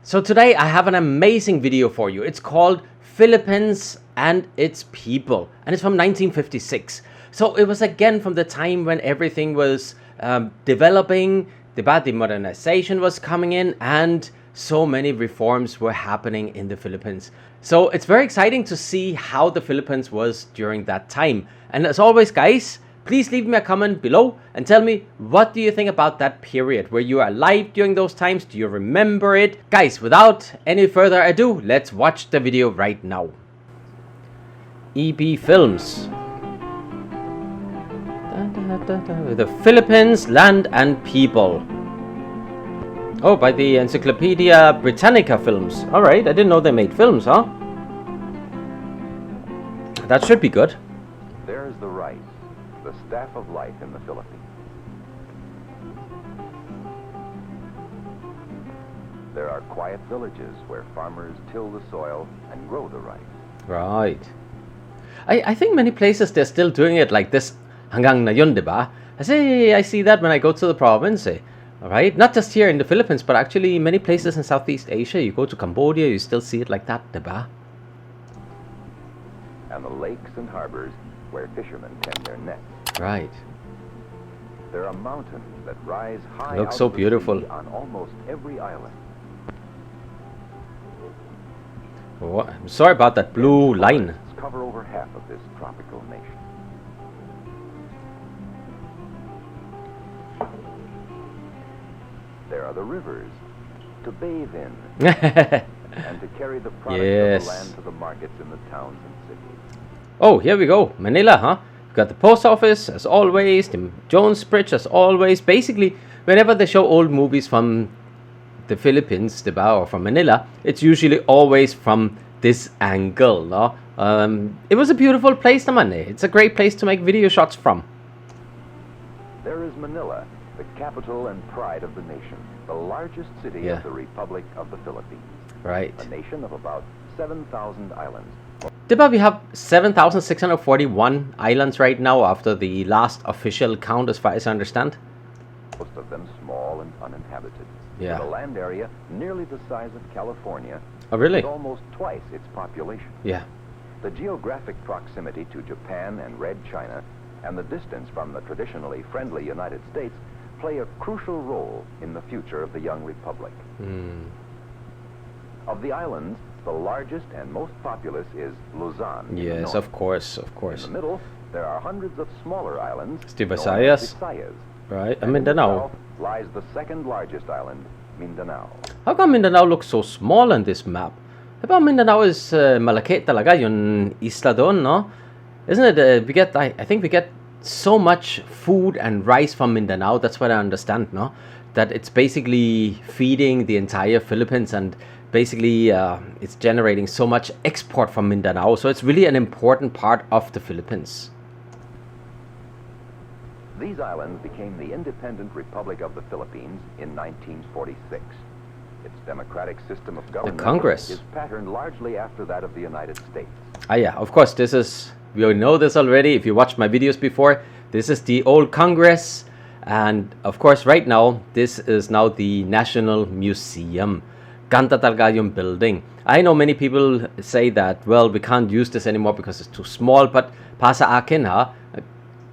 So today I have an amazing video for you. It's called Philippines and Its People, and it's from 1956. So it was again from the time when everything was developing, the modernization was coming in, and so many reforms were happening in the Philippines. So it's very exciting to see how the Philippines was during that time. And as always, guys, please leave me a comment below and tell me, what do you think about that period? Were you alive during those times? Do you remember it? Guys, without any further ado, let's watch the video right now. EB Films. The Philippines, Land and People. Oh, by the Encyclopedia Britannica Films. Alright, I didn't know they made films, huh? That should be good. There's the rice, the staff of life in the Philippines. There are quiet villages where farmers till the soil and grow the rice. Right. I think many places they're still doing it like this. Hanggang na yun, diba? I see that when I go to the province, eh. Alright? Not just here in the Philippines, but actually many places in Southeast Asia. You go to Cambodia, you still see it like that, diba? And the lakes and harbors where fishermen tend their nets. Right. There are mountains that rise high Looks out so of the beautiful. sea on almost every island. Oh, I'm sorry about that blue line. Forests cover over half of this tropical nation. There are the rivers to bathe in and to carry the products of the land to the markets in the towns and cities. Oh, here we go. Manila, huh? We've got the post office, as always. The Jones Bridge, as always. Basically, whenever they show old movies from the Philippines, diba, or from Manila, it's usually always from this angle, no? It was a beautiful place naman, eh. It's a great place to make video shots from. There is Manila, the capital and pride of the nation, the largest city of the Republic of the Philippines. Right. A nation of about 7,000 islands. Diba, we have 7,641 islands right now after the last official count, as far as I understand. Most of them small and uninhabited. Yeah. With a land area nearly the size of California. Oh, really? With almost twice its population. Yeah. The geographic proximity to Japan and Red China and the distance from the traditionally friendly United States play a crucial role in the future of the young republic. Of the islands, the largest and most populous is Luzon. Yes, of course, of course. In the middle, there are hundreds of smaller islands. Visayas. Visayas. Right, and In the Mindanao. south lies the second largest island, Mindanao. How come Mindanao looks so small on this map? Diba Mindanao is malaki talaga yung isla doon, no? Isn't it? I think we get so much food and rice from Mindanao. That's what I understand, no? That it's basically feeding the entire Philippines, and basically it's generating so much export from Mindanao. So it's really an important part of the Philippines. These islands became the independent Republic of the Philippines in 1946. Its democratic system of government Congress is patterned largely after that of the United States. Yeah, of course, we all know this already. If you watched my videos before, this is the old Congress. And of course, right now, this is now the National Museum. Ganda talaga yung building. I know many people say that, well, we can't use this anymore because it's too small. But pa sa akin, ha,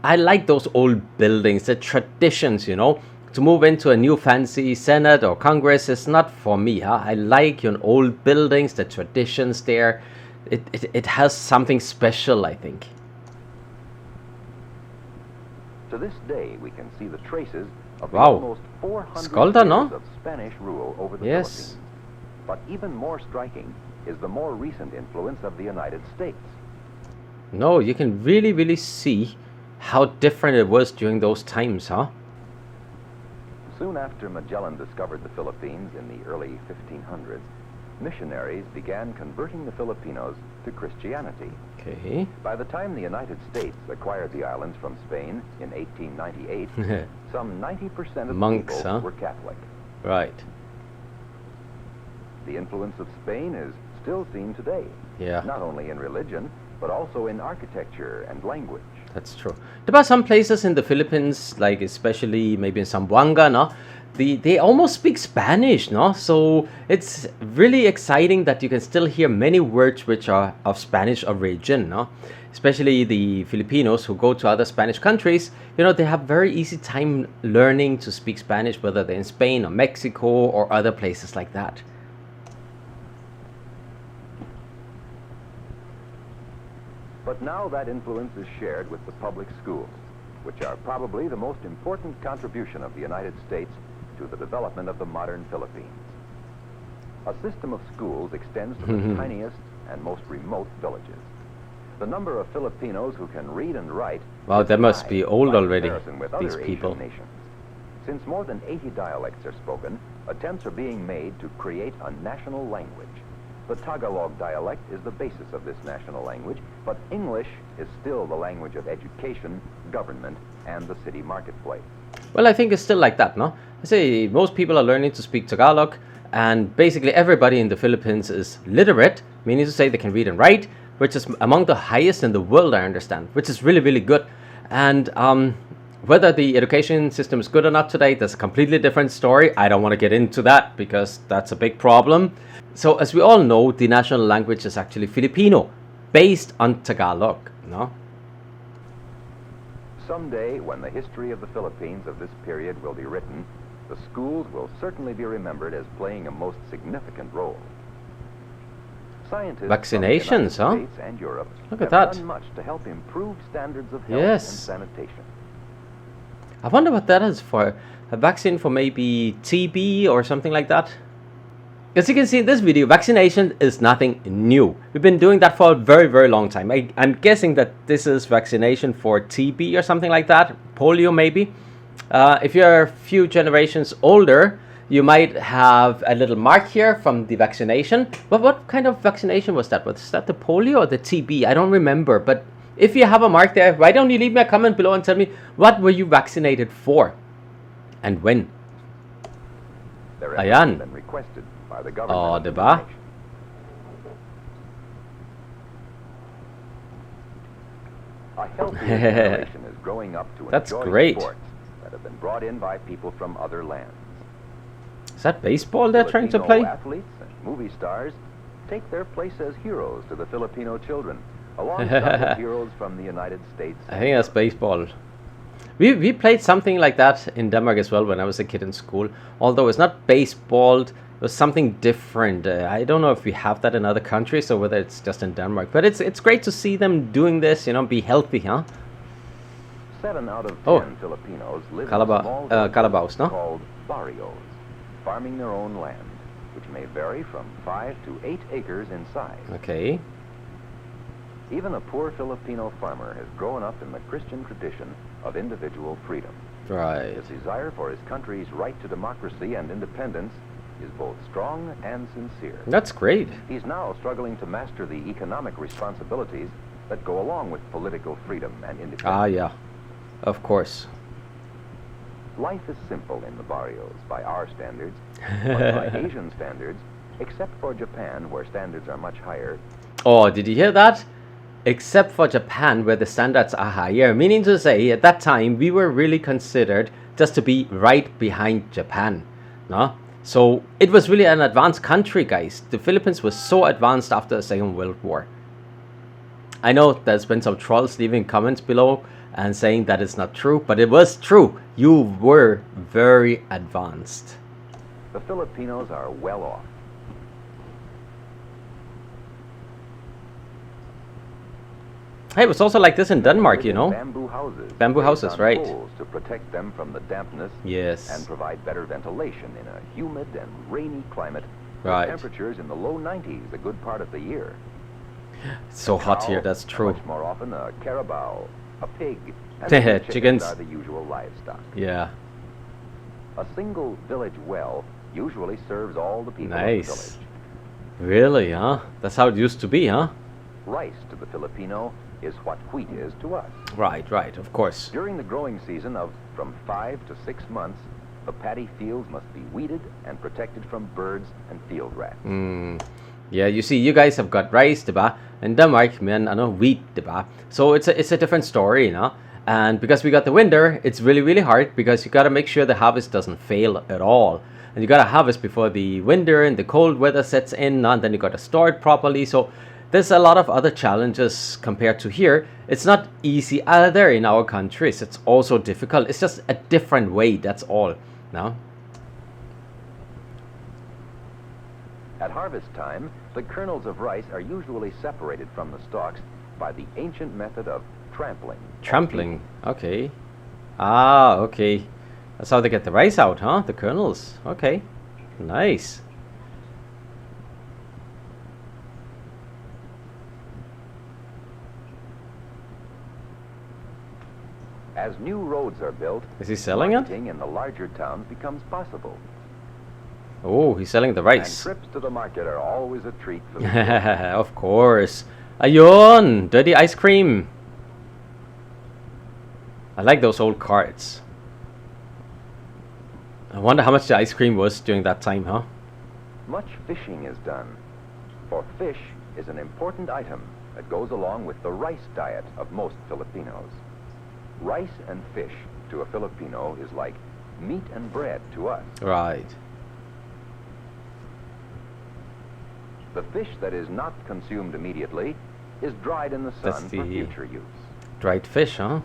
I like those old buildings, the traditions, you know. To move into a new fancy Senate or Congress is not for me, huh? I like your old buildings, the traditions there. It has something special, I think. To this day, we can see the traces of the Wow. almost 400 Skolda, years no? of Spanish rule over the Yes. Philippines. But even more striking is the more recent influence of the United States. No, you can really, really see how different it was during those times, huh? Soon after Magellan discovered the Philippines in the early 1500s, missionaries began converting the Filipinos to Christianity. Okay. By the time the United States acquired the islands from Spain in 1898, some 90% of Monks, people huh? were Catholic. Right. The influence of Spain is still seen today, Yeah. not only in religion, but also in architecture and language. That's true. There are some places in the Philippines, like especially maybe in Zamboanga, no? they almost speak Spanish, no? So it's really exciting that you can still hear many words which are of Spanish origin, no? Especially the Filipinos who go to other Spanish countries, they have very easy time learning to speak Spanish, whether they're in Spain or Mexico or other places like that. But now that influence is shared with the public schools, which are probably the most important contribution of the United States to the development of the modern Philippines. A system of schools extends to the tiniest and most remote villages. The number of Filipinos who can read and write... Wow, they must be old already, with these other people. Asian nations. Since more than 80 dialects are spoken, attempts are being made to create a national language. The Tagalog dialect is the basis of this national language, but English is still the language of education, government, and the city marketplace. Well, I think it's still like that, no? I say most people are learning to speak Tagalog, and basically everybody in the Philippines is literate, meaning to say they can read and write, which is among the highest in the world, I understand, which is really, really good. And whether the education system is good or not today, that's a completely different story. I don't want to get into that because that's a big problem. So as we all know, the national language is actually Filipino, based on Tagalog, no? Someday, when the history of the Philippines of this period will be written, the schools will certainly be remembered as playing a most significant role. Scientists Vaccinations, from the huh? United States and Europe Look have at that. done much to help improve standards of health Yes. and sanitation. I wonder what that is for. A vaccine for maybe TB or something like that? As you can see in this video, vaccination is nothing new. We've been doing that for a very, very long time. I'm guessing that this is vaccination for TB or something like that. Polio maybe. If you're a few generations older, you might have a little mark here from the vaccination. But what kind of vaccination was that? Was that the polio or the TB? I don't remember. But if you have a mark there, why don't you leave me a comment below and tell me what were you vaccinated for? And when? Their Ayan. efforts have been requested by the government. Oh, of the diba? nation. A healthier generation is growing up to That's enjoy great. sports that have been brought in by people from other lands. Is that baseball they're trying to play? Filipino athletes and movie stars take their place as heroes to the Filipino children, alongside with heroes from the United States. I think that's baseball. We played something like that in Denmark as well when I was a kid in school. Although it's not baseball, it was something different. I don't know if we have that in other countries or whether it's just in Denmark. But it's great to see them doing this, be healthy, huh? 7 out of 10 Oh. Filipinos live Calaba- in small villages calabaos, no? called barrios, farming their own land, which may vary from 5 to 8 acres in size. Okay. Even a poor Filipino farmer has grown up in the Christian tradition of individual freedom. Right. His desire for his country's right to democracy and independence is both strong and sincere. That's great. He's now struggling to master the economic responsibilities that go along with political freedom and independence. Ah, yeah. Of course. Life is simple in the barrios by our standards, but by Asian standards, except for Japan, where standards are much higher. Oh, did you hear that? Except for Japan, where the standards are higher. Meaning to say, at that time, we were really considered just to be right behind Japan. No? So it was really an advanced country, guys. The Philippines was so advanced after the Second World War. I know there's been some trolls leaving comments below and saying that it's not true, but it was true. You were very advanced. The Filipinos are well off. Hey, it was also like this in Denmark, you know. Bamboo houses. Bamboo placed houses, on right. poles to protect them from the dampness Yes. and provide better ventilation in a humid and rainy climate. Right. With temperatures in the low 90s a good part of the year. It's so hot Cow, here, that's and true. Much more often a carabao, a pig, and Chickens. chickens are the usual livestock. Yeah. A single village well usually serves all the people of the Nice. village. Really, huh? That's how it used to be, huh? Rice to the Filipino is what wheat is to us. Right, right, of course. During the growing season of from 5 to 6 months, the paddy fields must be weeded and protected from birds and field rats. Yeah, you see, you guys have got rice, diba? In Denmark, men, wheat, diba? So it's a different story, you know? And because we got the winter, it's really, really hard because you got to make sure the harvest doesn't fail at all. And you got to harvest before the winter and the cold weather sets in, and then you got to store it properly. So there's a lot of other challenges compared to here. It's not easy either in our countries. It's also difficult. It's just a different way, that's all. No? At harvest time, the kernels of rice are usually separated from the stalks by the ancient method of trampling. Trampling, okay. Ah, okay. That's how they get the rice out, huh? The kernels. Okay, nice. As new roads are built, Is he selling it? marketing in the larger towns becomes possible. Oh, he's selling the And rice. trips to the market are always a treat for the children. Of course. Ayun! Dirty ice cream. I like those old carts. I wonder how much the ice cream was during that time, huh? Much fishing is done, for fish is an important item that goes along with the rice diet of most Filipinos. Rice and fish to a Filipino is like meat and bread to us. Right. The fish that is not consumed immediately is dried in the That's sun for the future use. dried fish, huh?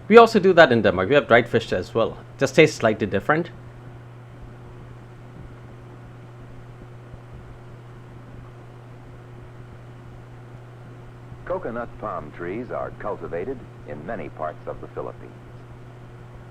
We also do that in Denmark. We have dried fish as well. Just tastes slightly different. Coconut palm trees are cultivated in many parts of the Philippines.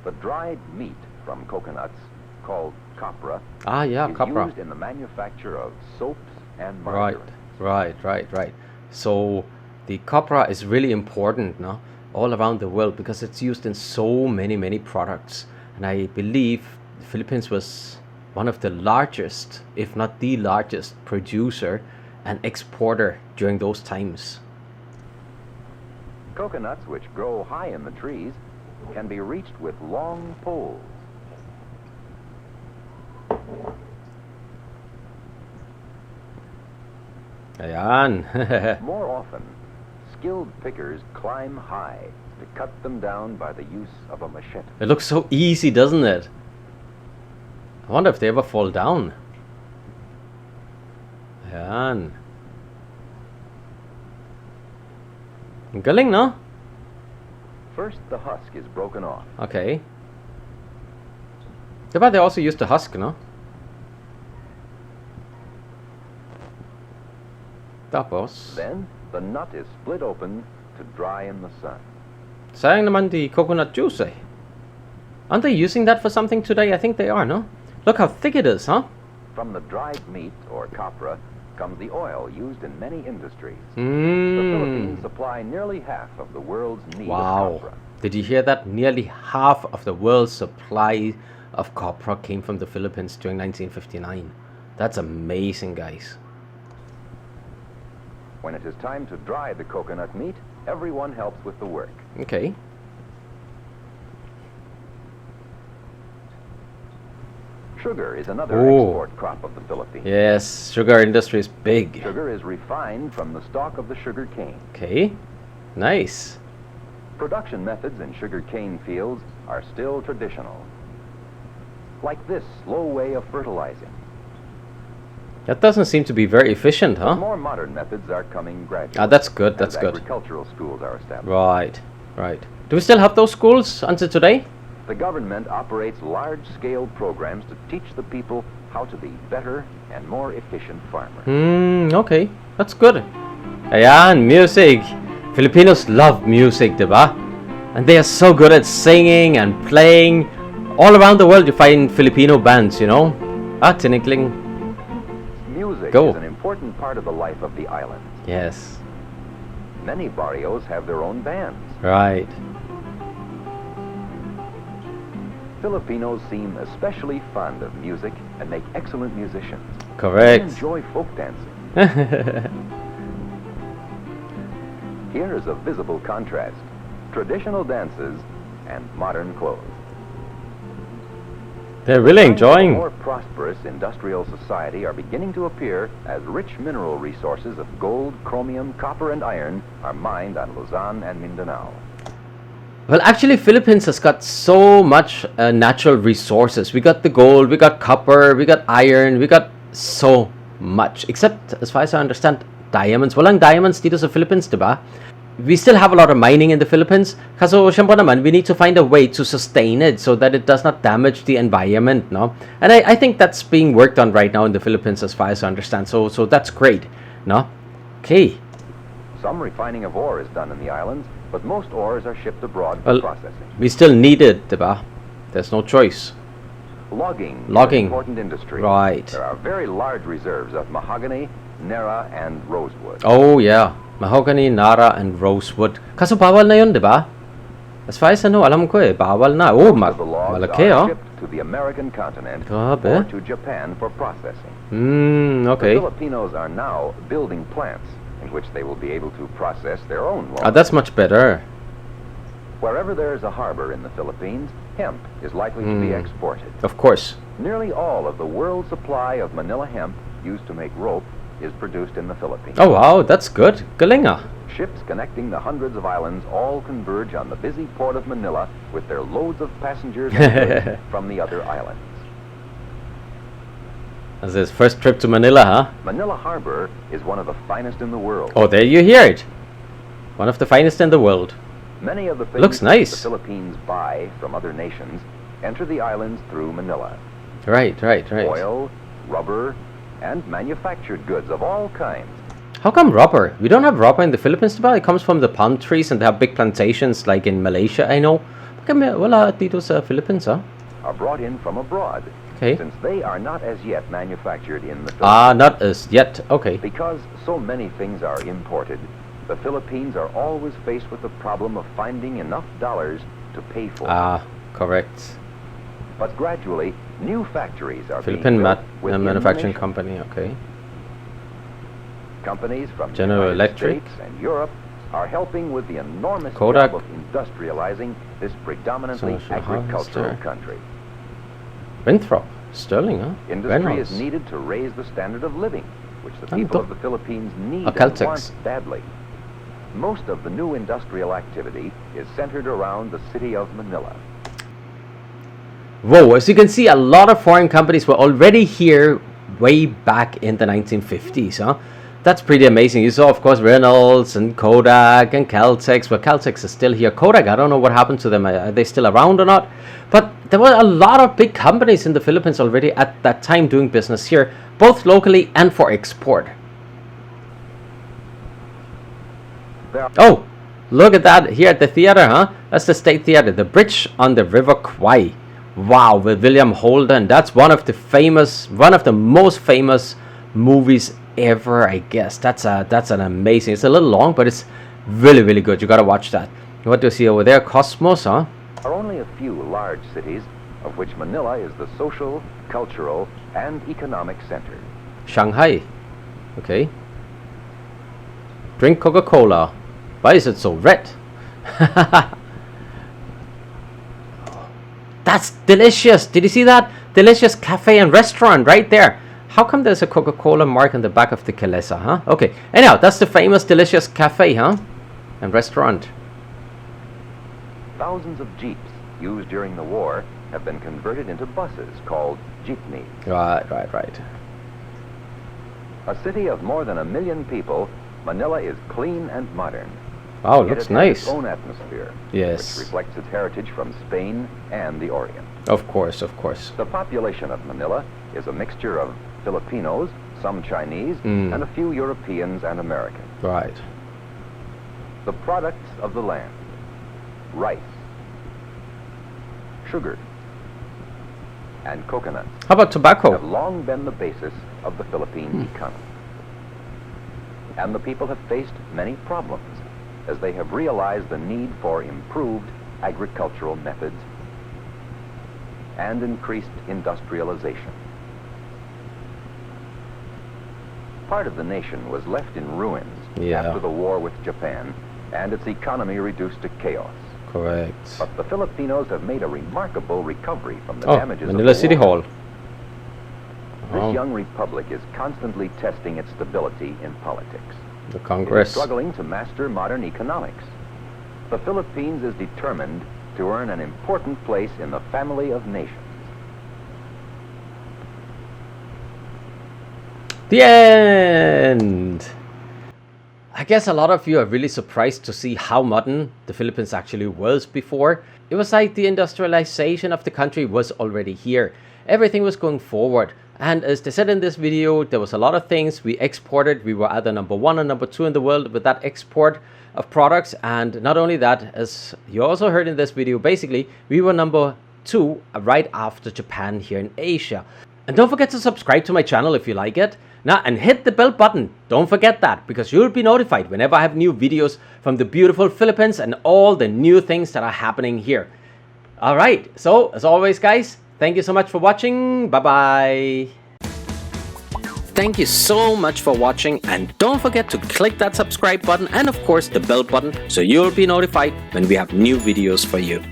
The dried meat from coconuts, called copra, Ah, yeah, is copra. used in the manufacture of soaps and Right, margarine. right. So the copra is really important, no, all around the world because it's used in so many products. And I believe the Philippines was one of the largest, if not the largest, producer and exporter during those times. Coconuts, which grow high in the trees, can be reached with long poles. Ayan. More often, skilled pickers climb high to cut them down by the use of a machete. It looks so easy, doesn't it? I wonder if they ever fall down. Ayan. Ang galing, no? First, the husk is broken off. Okay. Diba they also use the husk, no? Tapos, Then, the nut is split open to dry in the sun. sayang naman the coconut juice, eh? Aren't they using that for something today? I think they are, no? Look how thick it is, huh? From the dried meat, or copra, comes the oil used in many industries. The Mmm. Philippines supply nearly half of the world's need Wow. of copra. Did you hear that? Nearly half of the world's supply of copra came from the Philippines during 1959. That's amazing, guys. When it is time to dry the coconut meat, everyone helps with the work. Okay. Sugar is another Oh. export crop of the Philippines. Yes, sugar industry is big. Sugar is refined from the stalk of the sugar cane. Okay. Nice. Production methods in sugar cane fields are still traditional. Like this slow way of fertilizing. That doesn't seem to be very efficient, huh? More modern methods are coming gradually. Ah, that's good, that's as good. Agricultural schools are established. Right. Do we still have those schools until today? The government operates large-scale programs to teach the people how to be better and more efficient farmers. Okay. That's good. Ayan, music. Filipinos love music, diba? And they are so good at singing and playing. All around the world you find Filipino bands, you know? Ah, tinikling. Music Go. is an important part of the life of the island. Yes. Many barrios have their own bands. Right. Filipinos seem especially fond of music and make excellent musicians. They Correct. enjoy folk dancing. Here is a visible contrast: traditional dances and modern clothes. They're really Signs of a enjoying. more prosperous industrial society are beginning to appear as rich mineral resources of gold, chromium, copper, and iron are mined on Luzon and Mindanao. Well, actually, Philippines has got so much natural resources. We got the gold, we got copper, we got iron, we got so much. Except, as far as I understand, diamonds. Walang diamonds dito sa Philippines, diba? We still have a lot of mining in the Philippines. Kaso, syempre naman, we need to find a way to sustain it so that it does not damage the environment, no? And I think that's being worked on right now in the Philippines, as far as I understand. So that's great, no? Okay. Some refining of ore is done in the islands, but most ores are shipped abroad for Well, processing. we still need it, diba? There's no choice. Logging is Logging. an important industry. Right. There are very large reserves of mahogany, nara, and rosewood. Oh, yeah. Mahogany, nara, and rosewood. Kaso bawal na yun, di ba? As far as I know, alam ko bawal na. Oh, Most of the logs malaki, are oh. shipped to the American continent Grabe. or to Japan for processing. Okay. The Filipinos are now building plants in which they will be able to process their own logs. That's much better. Wherever there is a harbor in the Philippines, hemp is likely to be exported. Of course. Nearly all of the world's supply of Manila hemp used to make rope is produced in the Philippines. Oh, wow. That's good. Galing, ah. Ships connecting the hundreds of islands all converge on the busy port of Manila with their loads of passengers and goods from the other islands. That's his first trip to Manila, huh? Manila Harbor is one of the finest in the world. Oh, there you hear it. One of the finest in the world. Many of the things Looks nice. the Philippines buy from other nations enter the islands through Manila. Right. Oil, rubber, and manufactured goods of all kinds. How come rubber? We don't have rubber in the Philippines, diba? It comes from the palm trees and they have big plantations like in Malaysia, I know. Bakit wala dito sa Philippines, huh? Are brought in from abroad. Okay. Since they are not as yet manufactured in the Philippines. Not as yet. Okay. Because so many things are imported, the Philippines are always faced with the problem of finding enough dollars to pay for them. Correct. But gradually, new factories are Philippine being built within the manufacturing nation. company, okay. Companies from General the United Electric. States and Europe are helping with the enormous Kodak. job of industrializing this predominantly Social agricultural Harvester. country. Winthrop. Sterling, huh? Industry Reynolds. is needed to raise the standard of living, which the Ano people to? of the Philippines need and Caltex. want badly. Most of the new industrial activity is centered around the city of Manila. Whoa, as you can see, a lot of foreign companies were already here way back in the 1950s, huh? That's pretty amazing. You saw, of course, Reynolds and Kodak and Caltex. Well, Caltex is still here. Kodak, I don't know what happened to them. Are they still around or not? But there were a lot of big companies in the Philippines already at that time doing business here, both locally and for export. Oh, look at that here at the theater, huh? That's the State Theater, the bridge on the River Kwai. Wow, with William Holden. That's one of the most famous movies ever, I guess. That's an amazing. It's a little long, but it's really, really good. You gotta watch that. What do you see over there? Cosmos, huh? There are only a few large cities, of which Manila is the social, cultural, and economic center. Shanghai. Okay. Drink Coca-Cola. Why is it so red? That's delicious. Did you see that? Delicious cafe and restaurant right there. How come there's a Coca-Cola mark on the back of the Kelesa, huh? Okay. Anyhow, that's the famous delicious cafe, huh? And restaurant. Thousands of jeeps used during the war have been converted into buses called jeepneys. Right. A city of more than 1 million people, Manila is clean and modern. Wow, Yet looks it has nice. its own atmosphere, Yes. which reflects its heritage from Spain and the Orient. Of course. The population of Manila is a mixture of Filipinos, some Chinese, and a few Europeans and Americans. Right. The products of the land: rice, sugar, and coconuts How about tobacco? have long been the basis of the Philippine economy. And the people have faced many problems as they have realized the need for improved agricultural methods and increased industrialization. Part of the nation was left in ruins after the war with Japan and its economy reduced to chaos. Correct. But the Filipinos have made a remarkable recovery from the damages Manila of the City war. Hall. This young republic is constantly testing its stability in politics. The It is Congress. struggling to master modern economics. the Philippines is determined to earn an important place in the family of nations. The end! I guess a lot of you are really surprised to see how modern the Philippines actually was before. It was like the industrialization of the country was already here. Everything was going forward. And as they said in this video, there was a lot of things we exported. We were either number 1 or number 2 in the world with that export of products. And not only that, as you also heard in this video, basically, we were number 2 right after Japan here in Asia. And don't forget to subscribe to my channel if you like it. Now, and hit the bell button. Don't forget that, because you'll be notified whenever I have new videos from the beautiful Philippines and all the new things that are happening here. All right, so as always, guys, thank you so much for watching. Bye-bye. Thank you so much for watching, and don't forget to click that subscribe button and of course the bell button so you'll be notified when we have new videos for you.